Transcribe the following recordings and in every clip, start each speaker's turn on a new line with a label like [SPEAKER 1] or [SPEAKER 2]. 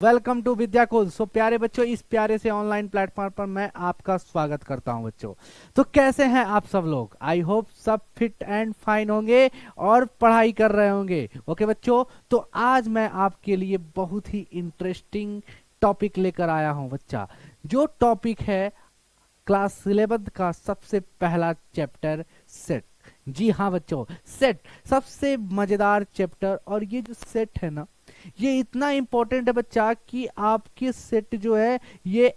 [SPEAKER 1] Welcome to Vidyakul. सो प्यारे बच्चों, इस प्यारे से ऑनलाइन प्लेटफॉर्म पर मैं आपका स्वागत करता हूं बच्चों। तो कैसे हैं आप सब लोग? आई होप सब फिट एंड फाइन होंगे और पढ़ाई कर रहे होंगे। ओके बच्चों, तो आज मैं आपके लिए बहुत ही इंटरेस्टिंग टॉपिक लेकर आया हूं बच्चा। जो टॉपिक है क्लास 11 का सबसे पहला चैप्टर, सेट। जी हाँ बच्चों, सेट सबसे मजेदार चैप्टर। और ये जो सेट है ना, ये इतना इंपॉर्टेंट है बच्चा कि आपके सेट जो है ये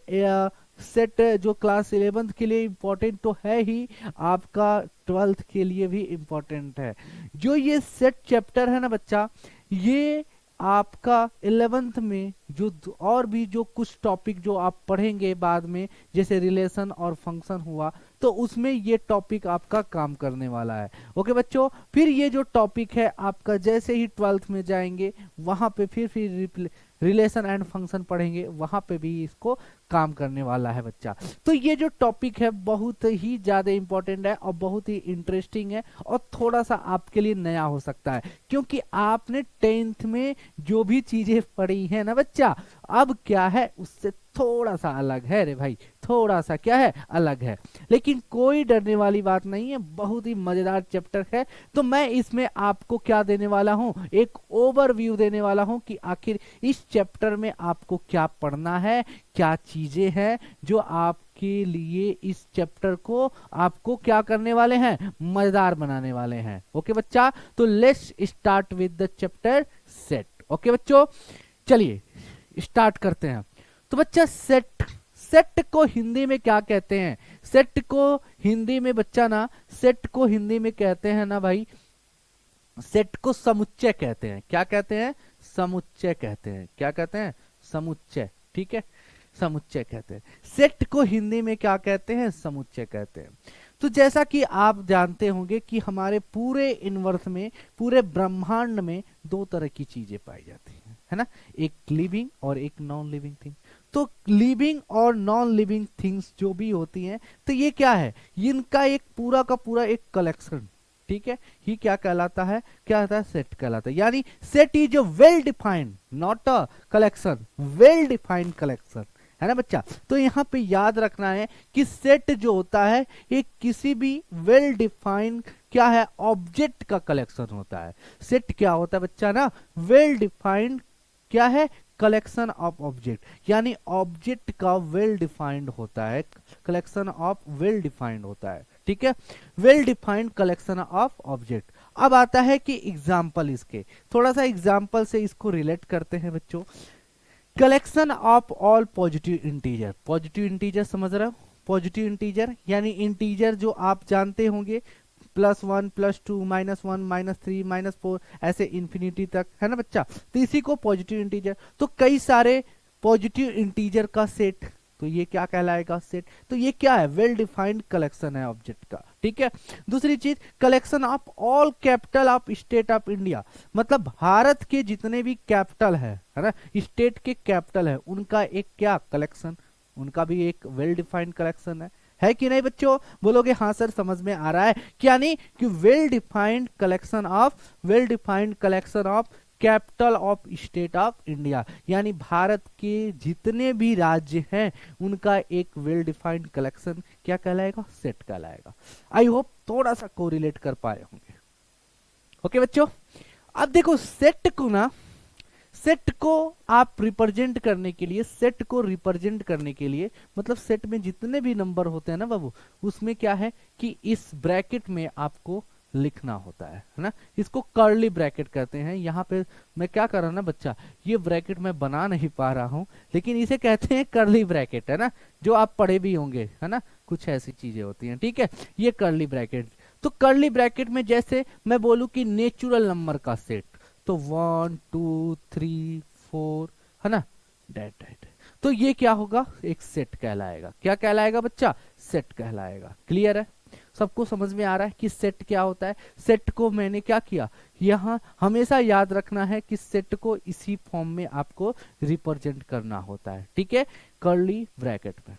[SPEAKER 1] सेट जो क्लास 11 के लिए इंपॉर्टेंट तो है ही, आपका 12th के लिए भी इंपॉर्टेंट है। जो ये सेट चैप्टर है ना बच्चा, ये आपका 11th में जो और भी जो कुछ टॉपिक जो आप पढ़ेंगे बाद में, जैसे रिलेशन और फंक्शन हुआ, तो उसमें ये टॉपिक आपका काम करने वाला है। ओके बच्चों, फिर ये जो टॉपिक है आपका जैसे ही 12th में जाएंगे वहां पे फिर रिलेशन एंड फंक्शन पढ़ेंगे, वहां पे भी इसको काम करने वाला है बच्चा। तो ये जो टॉपिक है बहुत ही ज्यादा इंपॉर्टेंट है और बहुत ही इंटरेस्टिंग है और थोड़ा सा आपके लिए नया हो सकता है, क्योंकि आपने 10th में जो भी चीजें पढ़ी है ना बच्चा, अब क्या है उससे थोड़ा सा अलग है रे भाई, थोड़ा सा क्या है, अलग है। लेकिन कोई डरने वाली बात नहीं है, बहुत ही मजेदार चैप्टर है। तो मैं इसमें आपको क्या देने वाला हूं, एक ओवरव्यू देने वाला हूं कि आखिर इस चैप्टर में आपको क्या पढ़ना है, क्या चीजें हैं जो आपके लिए इस चैप्टर को आपको क्या करने वाले हैं, मजेदार बनाने वाले हैं। ओके बच्चा, तो let's start with the chapter set. Okay बच्चों, चलिए स्टार्ट करते हैं। तो बच्चा सेट, सेट को हिंदी में क्या कहते हैं? सेट को हिंदी में बच्चा ना, सेट को हिंदी में कहते हैं ना भाई, सेट को समुच्चय कहते हैं। क्या कहते हैं? समुच्चय कहते हैं। क्या कहते हैं? समुच्चय। ठीक है, समुच्चय कहते हैं। सेट को हिंदी में क्या कहते हैं? समुच्चय कहते हैं। तो जैसा कि आप जानते होंगे कि हमारे पूरे यूनिवर्स में, पूरे ब्रह्मांड में दो तरह की चीजें पाई जाती हैं, है ना? एक लिविंग और एक नॉन लिविंग थिंग। तो लिविंग और नॉन लिविंग थिंग्स जो भी होती हैं, तो ये क्या है, इनका एक पूरा का पूरा एक कलेक्शन, ठीक है, ही क्या कहलाता है, क्या होता है, सेट कहलाता है। यानी set is a well defined, not a collection, well defined collection, है ना बच्चा? तो यहाँ पे याद रखना है कि सेट जो होता है ये किसी भी वेल डिफाइंड क्या है, ऑब्जेक्ट का कलेक्शन होता है। सेट क्या होता है बच्चा ना, वेल डिफाइंड क्या है, कलेक्शन ऑफ ऑब्जेक्ट, यानी ऑब्जेक्ट का वेल डिफाइंड होता है, कलेक्शन ऑफ वेल डिफाइंड होता है। ठीक है, well defined collection of object. अब आता है कि एग्जाम्पल, इसके थोड़ा सा एग्जाम्पल से इसको रिलेट करते हैं बच्चों। Collection of all positive integer, positive integer समझ रहे हो? पॉजिटिव इंटीजर यानी इंटीजर जो आप जानते होंगे, +1 +2 -1 -3 -4 ऐसे इंफिनिटी तक, है ना बच्चा? तो इसी को पॉजिटिव इंटीजर। तो कई सारे पॉजिटिव इंटीजर का सेट, तो ये क्या कहलाएगा, सेट। तो ये क्या है, वेल डिफाइंड कलेक्शन है ऑब्जेक्ट का। ठीक है, दूसरी चीज, collection of all capital of state of India, मतलब भारत के जितने भी कैपिटल है ना, स्टेट के कैपिटल है, उनका एक क्या कलेक्शन, उनका भी एक वेल डिफाइंड कलेक्शन है कि नहीं बच्चों? बोलोगे हाँ सर समझ में आ रहा है। क्या नहीं कि well defined collection of, well defined collection of capital of state of India, यानी भारत के जितने भी राज्य हैं उनका एक वेल डिफाइंड कलेक्शन क्या कहलाएगा, सेट कहलाएगा। आई होप थोड़ा सा कोरिलेट कर पाए होंगे। ओके बच्चों, अब देखो सेट को ना, सेट को आप रिप्रेजेंट करने के लिए, सेट को रिप्रेजेंट करने के लिए, मतलब सेट में जितने भी नंबर होते हैं ना बाबू, उसमें क्या है कि इस ब्रैकेट में आपको लिखना होता है ना? इसको कर्ली ब्रैकेट कहते हैं। यहाँ पे मैं क्या कर रहा हूँ ना बच्चा, ये ब्रैकेट मैं बना नहीं पा रहा हूँ, लेकिन इसे कहते हैं कर्ली ब्रैकेट, है ना? जो आप पढ़े भी होंगे, है ना? कुछ ऐसी चीजें होती हैं, ठीक है, ये कर्ली ब्रैकेट। तो कर्ली ब्रैकेट में जैसे मैं बोलूं कि नेचुरल नंबर का सेट, तो 1 2 3 4, है ना, डेट डेट, तो ये क्या होगा, एक सेट कहलाएगा। क्या कहलाएगा बच्चा, सेट कहलाएगा। क्लियर है? सबको समझ में आ रहा है कि सेट क्या होता है? सेट को मैंने क्या किया, यहाँ हमेशा याद रखना है कि सेट को इसी फॉर्म में आपको रिप्रेजेंट करना होता है। ठीक है, कर्ली ब्रैकेट में।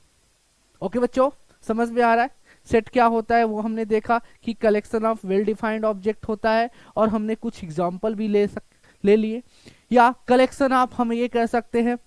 [SPEAKER 1] ओके बच्चों, समझ में आ रहा है? सेट क्या होता है वो हमने देखा कि collection of well defined object होता है, और हमने कुछ एग्जांपल भी ले लिए। या कलेक्शन ऑफ, हम ये कह सकते हैं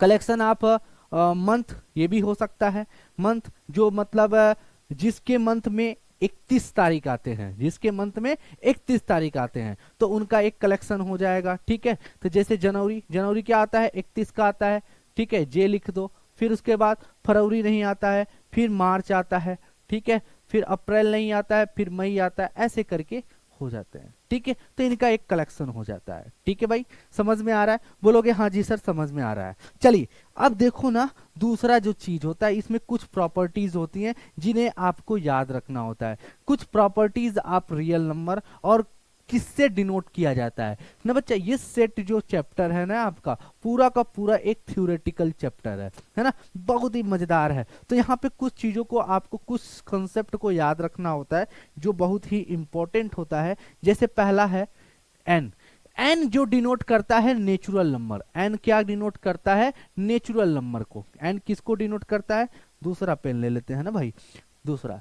[SPEAKER 1] कलेक्शन ऑफ मंथ, ये भी हो सकता है। मंथ जो मतलब जिसके मंथ में 31 तारीख आते हैं, जिसके मंथ में 31 तारीख आते हैं तो उनका एक कलेक्शन हो जाएगा। ठीक है, तो जैसे जनवरी, जनवरी क्या आता है 31 का आता है। ठीक है, जे लिख दो। फिर उसके बाद फरवरी नहीं आता है, फिर मार्च आता है। ठीक है, फिर अप्रैल नहीं आता है, फिर मई आता है, ऐसे करके हो जाते हैं। ठीक है, तो इनका एक कलेक्शन हो जाता है। ठीक है भाई, समझ में आ रहा है? बोलोगे हाँ जी सर समझ में आ रहा है। चलिए अब देखो ना, दूसरा जो चीज होता है इसमें कुछ प्रॉपर्टीज होती हैं जिन्हें आपको याद रखना होता है। कुछ प्रॉपर्टीज आप रियल नंबर और किससे डिनोट किया जाता है ना बच्चा। ये सेट जो चैप्टर है ना आपका, पूरा का पूरा एक थ्योरेटिकल चैप्टर है ना, बहुत ही मजेदार है। तो यहाँ पे कुछ चीजों को आपको, कुछ कंसेप्ट को याद रखना होता है जो बहुत ही इंपॉर्टेंट होता है। जैसे पहला है एन। एन जो डिनोट करता है नेचुरल नंबर। एन क्या डिनोट करता है? नेचुरल नंबर को। एन किसको डिनोट करता है? दूसरा पेन ले लेते हैं ना भाई, दूसरा।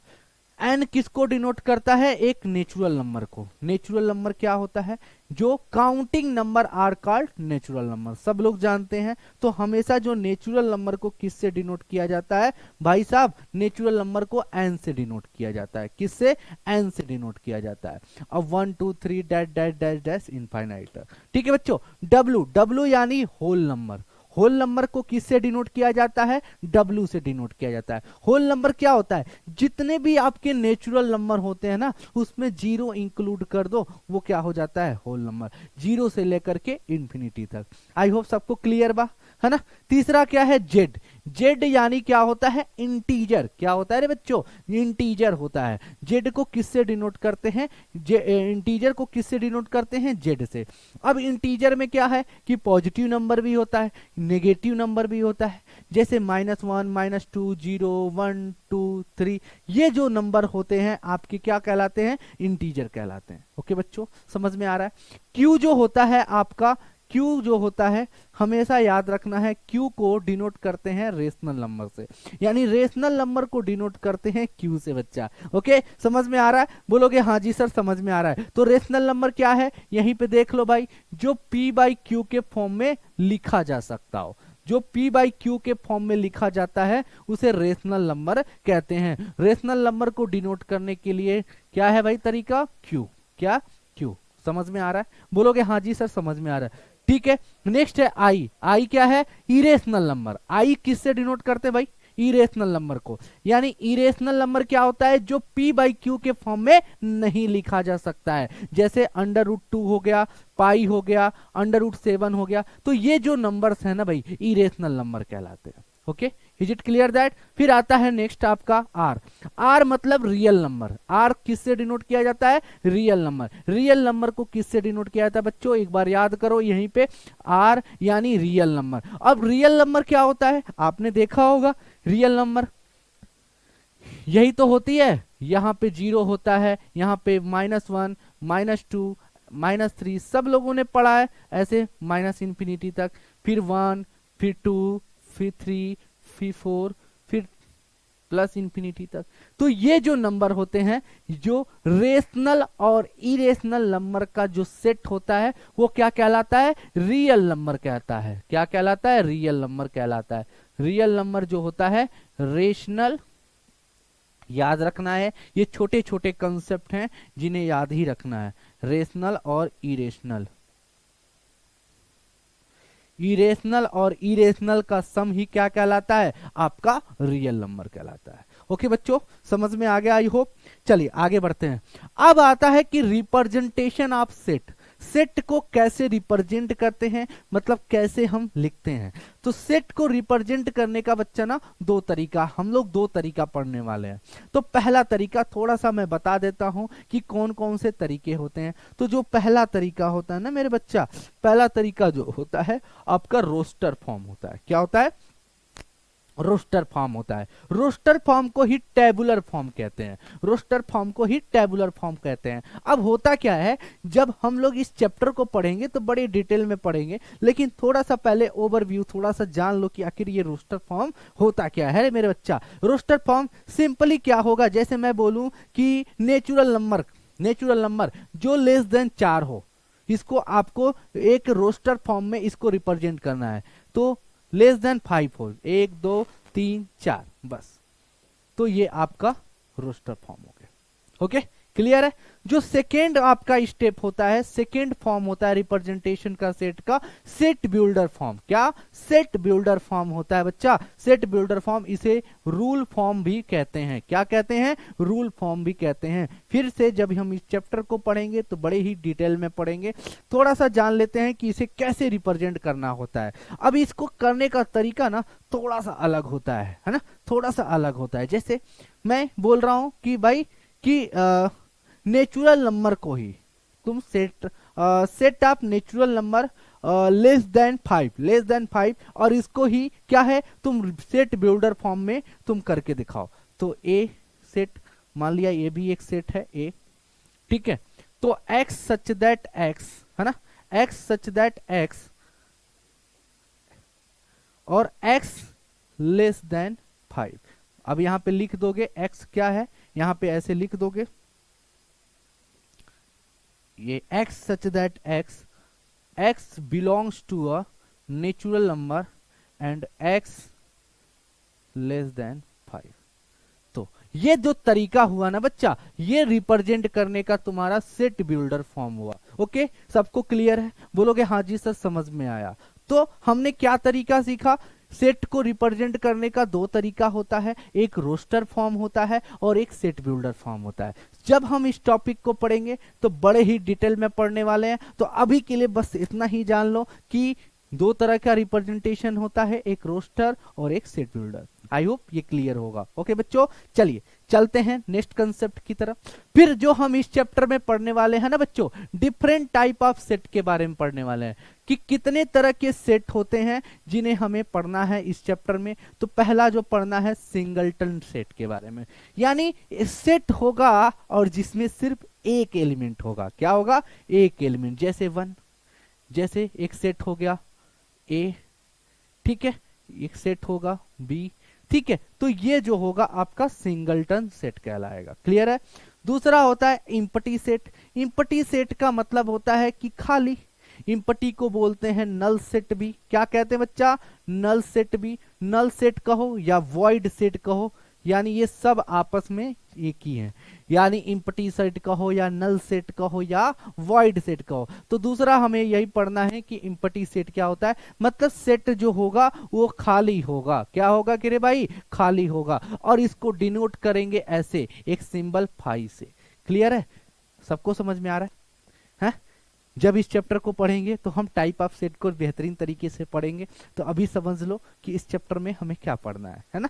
[SPEAKER 1] एन किसको डिनोट करता है? एक नेचुरल नंबर को। नेचुरल नंबर क्या होता है? जो counting number are called natural number, सब लोग जानते हैं। तो हमेशा जो नेचुरल नंबर को किससे डिनोट किया जाता है भाई साहब? नेचुरल नंबर को एन से डिनोट किया जाता है। किससे? एन से डिनोट किया जाता है। अब 1 2 3 dash dash dash dash infinite. ठीक है बच्चों, डब्लू, डब्लू यानी होल नंबर। होल नंबर को किससे डिनोट किया जाता है? डब्लू से डिनोट किया जाता है। होल नंबर क्या होता है? जितने भी आपके नेचुरल नंबर होते हैं ना, उसमें जीरो इंक्लूड कर दो, वो क्या हो जाता है? Whole number. जीरो से लेकर के इंफिनिटी तक। आई होप सबको क्लियर बा, है ना। तीसरा क्या है? जेड। जेड यानी क्या होता है? इंटीजर। क्या होता है रे बच्चों? इंटीजर होता है। जेड को किससे डिनोट करते हैं? इंटीजर को किससे डिनोट करते हैं? जेड से। अब इंटीजर में क्या है कि पॉजिटिव नंबर भी होता है, नेगेटिव नंबर भी होता है। जैसे -1, -2, 0, 1, 2, 3, ये जो नंबर होते हैं आपके क्या कहलाते हैं? इंटीजर कहलाते हैं। ओके बच्चों, समझ में आ रहा है? क्यू जो होता है आपका, क्यू जो होता है, हमेशा याद रखना है, क्यू को डिनोट करते हैं रेशनल नंबर से, यानी रेशनल नंबर को डिनोट करते हैं क्यू से बच्चा। ओके, समझ में आ रहा है? बोलोगे हाँ जी सर समझ में आ रहा है। तो रेशनल नंबर क्या है? यहीं पे देख लो भाई, जो पी बाई क्यू के फॉर्म में लिखा जा सकता हो। जो पी बाई क्यू के फॉर्म में लिखा जाता है उसे रेशनल नंबर कहते हैं। रेशनल नंबर को डिनोट करने के लिए क्या है भाई तरीका? क्यू। क्या? क्यू। समझ में आ रहा है? बोलोगे हाँ जी सर समझ में आ रहा है। ठीक है, नेक्स्ट है आई। आई क्या है? Irrational number. आई किससे डिनोट करते हैं भाई? इरेशनल नंबर को। यानी इरेशनल नंबर क्या होता है? जो p बाई क्यू के फॉर्म में नहीं लिखा जा सकता है। जैसे √2 हो गया, पाई हो गया, √7 हो गया। तो ये जो नंबर्स है ना भाई, इरेशनल नंबर कहलाते हैं। Okay, is it clear that? फिर आता है नेक्स्ट आपका आर। आर मतलब रियल नंबर। आर किससे डिनोट किया जाता है? Real number. रियल नंबर को किससे डिनोट किया जाता है बच्चों? एक बार याद करो यहीं पे, आर यानी रियल नंबर। अब रियल नंबर क्या होता है? आपने देखा होगा रियल नंबर यही तो होती है। यहाँ पे 0 होता है, यहाँ पे -1, -2, -3, सब लोगों ने पढ़ा है ऐसे माइनस इंफिनिटी तक। फिर 1, फिर 2, फिर 3, फिर 4, फिर प्लस इंफिनिटी तक। तो ये जो नंबर होते हैं, जो रेशनल और इरेशनल नंबर का जो सेट होता है, वो क्या कहलाता है? रियल नंबर कहता है। क्या कहलाता है? रियल नंबर कहलाता है। रियल नंबर जो होता है, रेशनल, याद रखना है, ये छोटे छोटे कंसेप्ट हैं जिन्हें याद ही रखना है। रेशनल और इरेशनल, इरेशनल और इरेशनल का सम ही क्या कहलाता है? आपका रियल नंबर कहलाता है। ओके बच्चों, समझ में आ गया आई होप। चलिए आगे बढ़ते हैं। अब आता है कि रिप्रेजेंटेशन ऑफ सेट। सेट को कैसे रिप्रेजेंट करते हैं, मतलब कैसे हम लिखते हैं। तो सेट को रिप्रेजेंट करने का बच्चा ना दो तरीका, हम लोग दो तरीका पढ़ने वाले हैं। तो पहला तरीका थोड़ा सा मैं बता देता हूं कि कौन कौन से तरीके होते हैं। तो जो पहला तरीका होता है ना मेरे बच्चा, पहला तरीका जो होता है आपका रोस्टर फॉर्म होता है। क्या होता है? रोस्टर फॉर्म होता है। रोस्टर फॉर्म को ही टेबुलर फॉर्म कहते हैं। रोस्टर फॉर्म को ही टेबुलर फॉर्म कहते हैं। अब होता क्या है, जब हम लोग इस चैप्टर को पढ़ेंगे तो बड़े डिटेल में पढ़ेंगे, लेकिन थोड़ा सा पहले ओवरव्यू थोड़ा सा जान लो कि आखिर ये रोस्टर फॉर्म होता क्या है मेरे बच्चा। रोस्टर फॉर्म सिंपली क्या होगा, जैसे मैं बोलूं कि नेचुरल नंबर जो लेस देन 4 हो, इसको आपको एक रोस्टर फॉर्म में इसको रिप्रेजेंट करना है। तो लेस देन 5 हो, 1 2 3 4 बस, तो ये आपका रोस्टर फॉर्म हो गया। ओके, क्लियर है। जो सेकेंड आपका स्टेप होता है, सेकेंड फॉर्म होता है रिप्रेजेंटेशन का सेट का, सेट बिल्डर फॉर्म। क्या? सेट बिल्डर फॉर्म होता है बच्चा, सेट बिल्डर फॉर्म। इसे रूल फॉर्म भी कहते हैं। क्या कहते हैं? रूल फॉर्म भी कहते हैं। फिर से जब हम इस चैप्टर को पढ़ेंगे तो बड़े ही डिटेल में पढ़ेंगे, थोड़ा सा जान लेते हैं कि इसे कैसे रिप्रेजेंट करना होता है। अब इसको करने का तरीका ना थोड़ा सा अलग होता है ना, थोड़ा सा अलग होता है। जैसे मैं बोल रहा हूं कि भाई कि नेचुरल नंबर को ही तुम set up natural number less than 5, और इसको ही क्या है तुम सेट बिल्डर फॉर्म में तुम करके दिखाओ। तो ए सेट, मान लिया ये भी एक सेट है ए, ठीक है। तो x सच दैट x, है ना, x सच दैट x और x लेस देन 5। अब यहां पे लिख दोगे x क्या है, यहां पे ऐसे लिख दोगे ये x such that x belongs to a natural number and x less than 5। तो ये जो तरीका हुआ ना बच्चा, ये रिप्रेजेंट करने का तुम्हारा सेट बिल्डर फॉर्म हुआ। ओके, सबको क्लियर है? बोलोगे हाँ जी सर समझ में आया। तो हमने क्या तरीका सीखा? सेट को रिप्रेजेंट करने का दो तरीका होता है, एक रोस्टर फॉर्म होता है और एक सेट बिल्डर फॉर्म होता है। जब हम इस टॉपिक को पढ़ेंगे तो बड़े ही डिटेल में पढ़ने वाले हैं। तो अभी के लिए बस इतना ही जान लो कि दो तरह का रिप्रेजेंटेशन होता है, एक रोस्टर और एक सेट बिल्डर। आई होप ये क्लियर होगा। ओके बच्चों, चलिए चलते हैं नेक्स्ट कंसेप्ट की तरफ। फिर जो हम इस चैप्टर में पढ़ने वाले हैं ना बच्चों, डिफरेंट टाइप ऑफ सेट के बारे में पढ़ने वाले हैं कि कितने तरह के सेट होते हैं जिन्हें हमें पढ़ना है इस चैप्टर में। तो पहला जो पढ़ना है सिंगलटन सेट के बारे में, यानी सेट होगा और जिसमें सिर्फ एक एलिमेंट होगा। क्या होगा? एक एलिमेंट। जैसे 1, जैसे एक सेट हो गया ए, ठीक है, एक सेट होगा बी, ठीक है। तो ये जो होगा आपका सिंगलटन सेट कहलाएगा। क्लियर है? दूसरा होता है इम्पटी सेट। इम्पटी सेट का मतलब होता है कि खाली। इम्पटी को बोलते हैं नल सेट भी। क्या कहते हैं बच्चा? नल सेट भी। नल सेट कहो या वॉइड सेट कहो, यानी ये सब आपस में एक ही है। यानी इम्पटी सेट कहो या नल सेट कहो या वॉइड सेट कहो। तो दूसरा हमें यही पढ़ना है कि इम्पटी सेट क्या होता है, मतलब सेट जो होगा वो खाली होगा। क्या होगा कि रे भाई? खाली होगा। और इसको डिनोट करेंगे ऐसे, एक सिंबल फाई से। क्लियर है? सबको समझ में आ रहा है? जब इस चैप्टर को पढ़ेंगे तो हम टाइप ऑफ सेट को बेहतरीन तरीके से पढ़ेंगे। तो अभी समझ लो कि इस चैप्टर में हमें क्या पढ़ना है ना।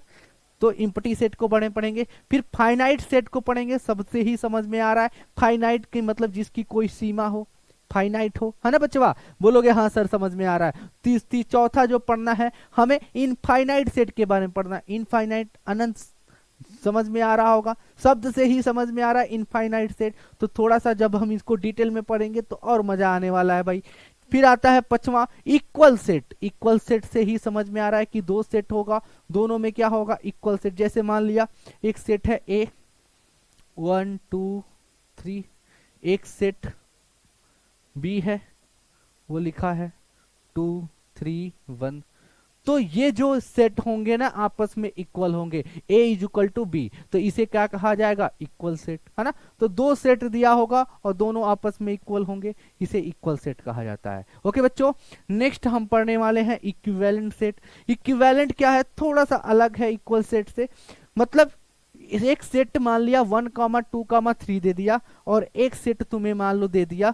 [SPEAKER 1] तो इम्पटी सेट को पढ़ेंगे, फिर फाइनाइट सेट को पढ़ेंगे। सबसे ही समझ में आ रहा है, फाइनाइट की मतलब जिसकी कोई सीमा हो, फाइनाइट हो, है ना बच्चा? बोलोगे हाँ सर समझ में आ रहा है। चौथा जो पढ़ना है हमें इनफाइनाइट सेट के बारे में पढ़ना। इनफाइनाइट अनंत, समझ में आ रहा होगा, शब्द से ही समझ में आ रहा है इनफाइनाइट सेट। तो थोड़ा सा जब हम इसको डिटेल में पढ़ेंगे तो और मजा आने वाला है भाई। फिर आता है पांचवा इक्वल सेट। इक्वल सेट से ही समझ में आ रहा है कि दो सेट होगा, दोनों में क्या होगा? Equal set. जैसे मान लिया एक सेट है ए 1 2 3, एक सेट बी है वो लिखा है 2 3 1। तो ये जो सेट होंगे ना आपस में इक्वल होंगे, a is equal to B, तो इसे क्या कहा जाएगा? इक्वल सेट, है ना। तो दो सेट दिया होगा और दोनों आपस में इक्वल होंगे, इसे इक्वल सेट कहा जाता है। ओके बच्चों, नेक्स्ट हम पढ़ने वाले हैं इक्विवेलेंट सेट। इक्विवेलेंट क्या है? थोड़ा सा अलग है इक्वल सेट से। मतलब एक सेट मान लिया 1 2 3 दे दिया और एक सेट तुम्हें मान लो दे दिया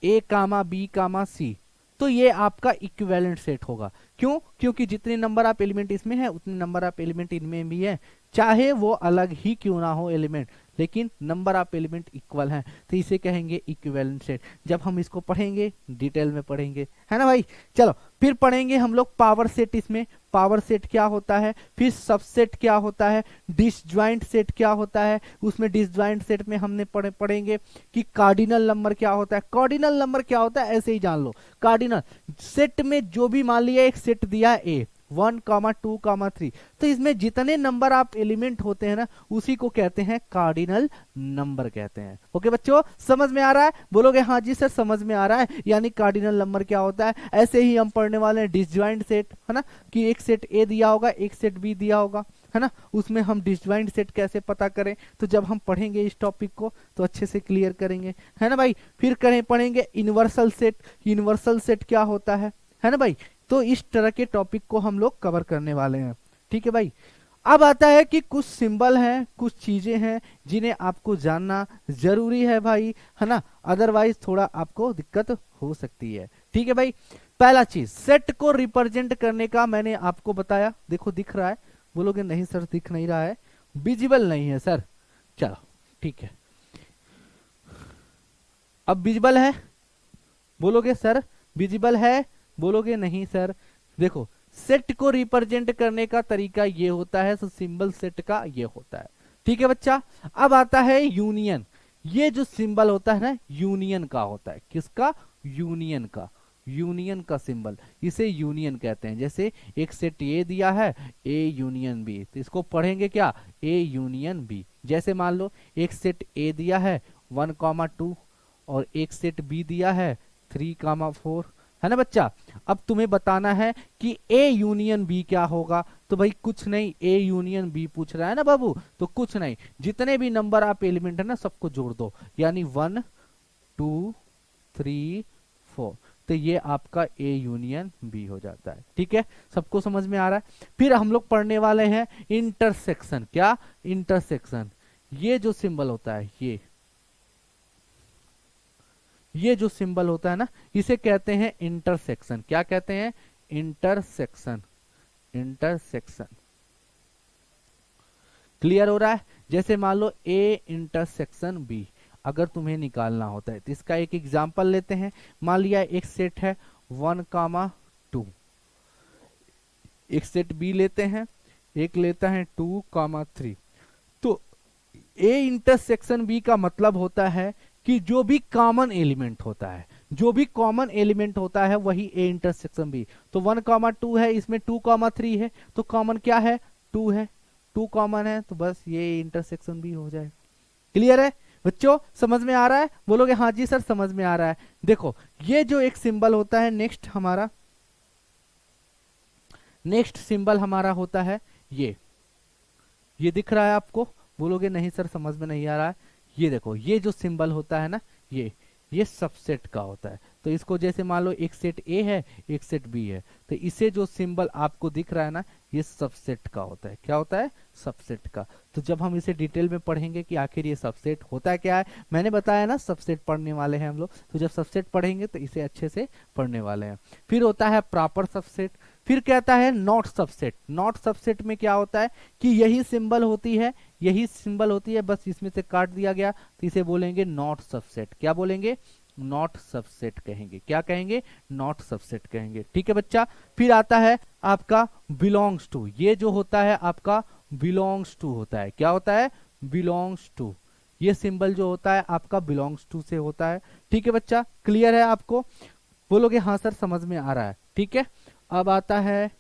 [SPEAKER 1] a b c, तो ये आपका इक्विवेलेंट सेट होगा। क्यों? क्योंकि जितने नंबर ऑफ एलिमेंट इसमें है उतने नंबर ऑफ एलिमेंट इनमें भी है, चाहे वो अलग ही क्यों ना हो एलिमेंट, लेकिन नंबर ऑफ एलिमेंट इक्वल हैं, तो इसे कहेंगे इक्विवेलेंट सेट। जब हम इसको पढ़ेंगे डिटेल में पढ़ेंगे, है ना भाई। चलो फिर पढ़ेंगे हम लोग पावर सेट। इसमें पावर सेट क्या होता है, फिर सबसेट क्या होता है, डिसजॉइंट सेट क्या होता है। उसमें डिसजॉइंट सेट में हमने पढ़ेंगे कि कार्डिनल नंबर क्या होता है। कार्डिनल नंबर क्या होता है ऐसे ही जान लो। कार्डिनल सेट में जो भी मान लिया एक सेट दिया ए 1,2,3। तो इसमें जितने नंबर आप एलिमेंट होते हैं ना, उसी को कहते हैं कार्डिनल नंबर कहते हैं। ओके बच्चों, समझ में आ रहा है? बोलोगे हाँ जी सर समझ में आ रहा है, यानी कार्डिनल नंबर क्या होता है। ऐसे ही हम पढ़ने वाले हैं डिसजॉइंट सेट, है ना, कि एक सेट ए दिया होगा, एक सेट बी दिया होगा, है ना, उसमें हम डिसजॉइंट सेट कैसे पता करें। तो जब हम पढ़ेंगे इस टॉपिक को तो अच्छे से क्लियर करेंगे, है ना भाई। फिर पढ़ेंगे यूनिवर्सल सेट। यूनिवर्सल सेट क्या होता है ना भाई। तो इस तरह के टॉपिक को हम लोग कवर करने वाले हैं, ठीक है भाई। अब आता है कि कुछ सिंबल हैं, कुछ चीजें हैं जिन्हें आपको जानना जरूरी है भाई, है ना, अदरवाइज थोड़ा आपको दिक्कत हो सकती है, ठीक है भाई। पहला चीज, सेट को रिप्रेजेंट करने का मैंने आपको बताया, देखो दिख रहा है, बोलोगे नहीं सर दिख नहीं रहा है, विजिबल नहीं है सर, चलो ठीक है। अब विजिबल है, बोलोगे सर विजिबल है, बोलोगे नहीं सर। देखो सेट को रिप्रेजेंट करने का तरीका ये होता है, सिंबल सेट का ये होता है, ठीक है बच्चा। अब आता है यूनियन। ये जो सिंबल होता है ना, यूनियन का होता है, किसका, यूनियन का, यूनियन का सिंबल, इसे यूनियन कहते हैं। जैसे एक सेट ए दिया है, ए यूनियन बी, तो इसको पढ़ेंगे क्या, ए यूनियन बी। जैसे मान लो एक सेट ए दिया है 1,2 और एक सेट बी दिया है 3,4, है ना बच्चा। अब तुम्हें बताना है कि ए यूनियन बी क्या होगा। तो भाई कुछ नहीं, ए यूनियन बी पूछ रहा है ना बाबू, तो कुछ नहीं, जितने भी नंबर आप एलिमेंट है ना सबको जोड़ दो, यानी 1 2 3 4, तो ये आपका ए यूनियन बी हो जाता है, ठीक है। सबको समझ में आ रहा है। फिर हम लोग पढ़ने वाले हैं इंटरसेक्शन। क्या, इंटरसेक्शन। ये जो सिंबल होता है, ये जो सिंबल होता है ना, इसे कहते हैं इंटरसेक्शन। क्या कहते हैं, इंटरसेक्शन, इंटरसेक्शन। क्लियर हो रहा है। जैसे मान लो ए इंटरसेक्शन बी, अगर तुम्हें निकालना होता है तो इसका एक एग्जांपल लेते हैं। मान लिया एक सेट है 1,2, एक सेट बी लेते हैं, एक लेता है 2,3। तो ए इंटरसेक्शन बी का मतलब होता है कि जो भी कॉमन एलिमेंट होता है, जो भी कॉमन एलिमेंट होता है वही ए इंटरसेक्शन बी। तो 1,2 है, इसमें 2,3 है, तो कॉमन क्या है, 2 है, 2 कॉमन है, तो बस ये इंटरसेक्शन बी हो जाएगा। क्लियर है बच्चों, समझ में आ रहा है? बोलोगे हाँ जी सर समझ में आ रहा है। देखो ये जो एक सिंबल होता है, नेक्स्ट सिंबल हमारा होता है ये दिख रहा है आपको, बोलोगे नहीं सर समझ में नहीं आ रहा है। ये देखो ये जो सिंबल होता है ना, ये सबसेट का होता है। तो इसको जैसे मान लो एक सेट ए है, एक सेट बी है, तो इसे जो सिंबल आपको दिख रहा है ना, ये सबसेट का होता है। क्या होता है, सबसेट का। तो जब हम इसे डिटेल में पढ़ेंगे कि आखिर ये सबसेट होता क्या है, मैंने बताया ना सबसेट पढ़ने वाले हैं हम लोग, तो जब सबसेट पढ़ेंगे तो इसे अच्छे से पढ़ने वाले हैं। फिर होता है प्रॉपर सबसेट। फिर कहता है नॉट सबसेट। नॉट सबसेट में क्या होता है कि यही सिंबल होती है, बस इसमें से काट दिया गया, तो इसे बोलेंगे नॉट सबसेट। क्या बोलेंगे, नॉट सबसेट कहेंगे। क्या कहेंगे, नॉट सबसेट कहेंगे, ठीक है बच्चा। फिर आता है आपका बिलोंग्स टू। ये जो होता है आपका बिलोंग्स टू होता है। क्या होता है, बिलोंग्स टू। ये सिंबल जो होता है आपका बिलोंग्स टू से होता है, ठीक है बच्चा। क्लियर है आपको? बोलोगे हाँ सर समझ में आ रहा है, ठीक है। अब आता है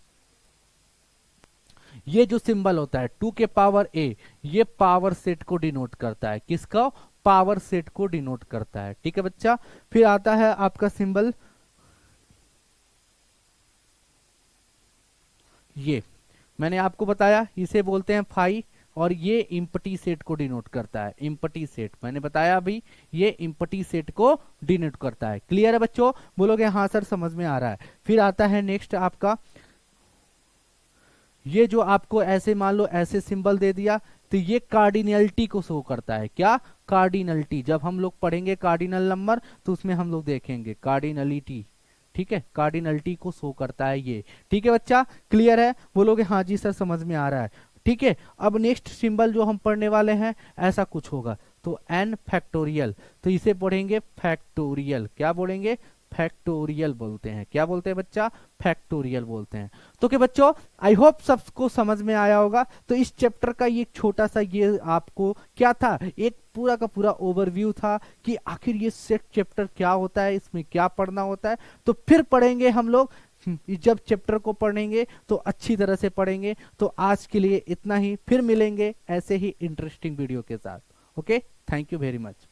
[SPEAKER 1] ये जो सिंबल होता है 2 के पावर ए, ये पावर सेट को डिनोट करता है। किसका, पावर सेट को डिनोट करता है, ठीक है बच्चा। फिर आता है आपका सिंबल ये, मैंने आपको बताया इसे बोलते हैं फाई, और ये इम्पटी सेट को डिनोट करता है। इम्पटी सेट मैंने बताया अभी, ये इम्पटी सेट को डिनोट करता है। क्लियर है बच्चों? बोलोगे हाँ सर समझ में आ रहा है। फिर आता है नेक्स्ट आपका ये जो आपको ऐसे मान लो ऐसे सिंबल दे दिया, तो ये कार्डिनलिटी को शो करता है। क्या, कार्डिनलिटी। जब हम लोग पढ़ेंगे कार्डिनल नंबर तो उसमें हम लोग देखेंगे कार्डिनलिटी, ठीक है, कार्डिनलिटी को शो करता है ये, ठीक है बच्चा। क्लियर है? बोलोगे हाँ जी सर समझ में आ रहा है, ठीक है। अब नेक्स्ट सिंबल जो हम पढ़ने वाले हैं ऐसा कुछ होगा, तो n फैक्टोरियल, तो इसे पढ़ेंगे फैक्टोरियल। क्या बोलेंगे, फैक्टोरियल बोलते हैं। क्या बोलते हैं बच्चा, फैक्टोरियल बोलते हैं। तो क्या बच्चों, आई होप सबको समझ में आया होगा। तो इस चैप्टर का ये छोटा सा ये आपको क्या था, एक पूरा का पूरा ओवरव्यू था कि आखिर ये सेट चैप्टर क्या होता है, इसमें क्या पढ़ना होता है। तो फिर पढ़ेंगे हम लोग जब चैप्टर को पढ़ेंगे तो अच्छी तरह से पढ़ेंगे। तो आज के लिए इतना ही, फिर मिलेंगे ऐसे ही इंटरेस्टिंग वीडियो के साथ। Okay, thank you very much.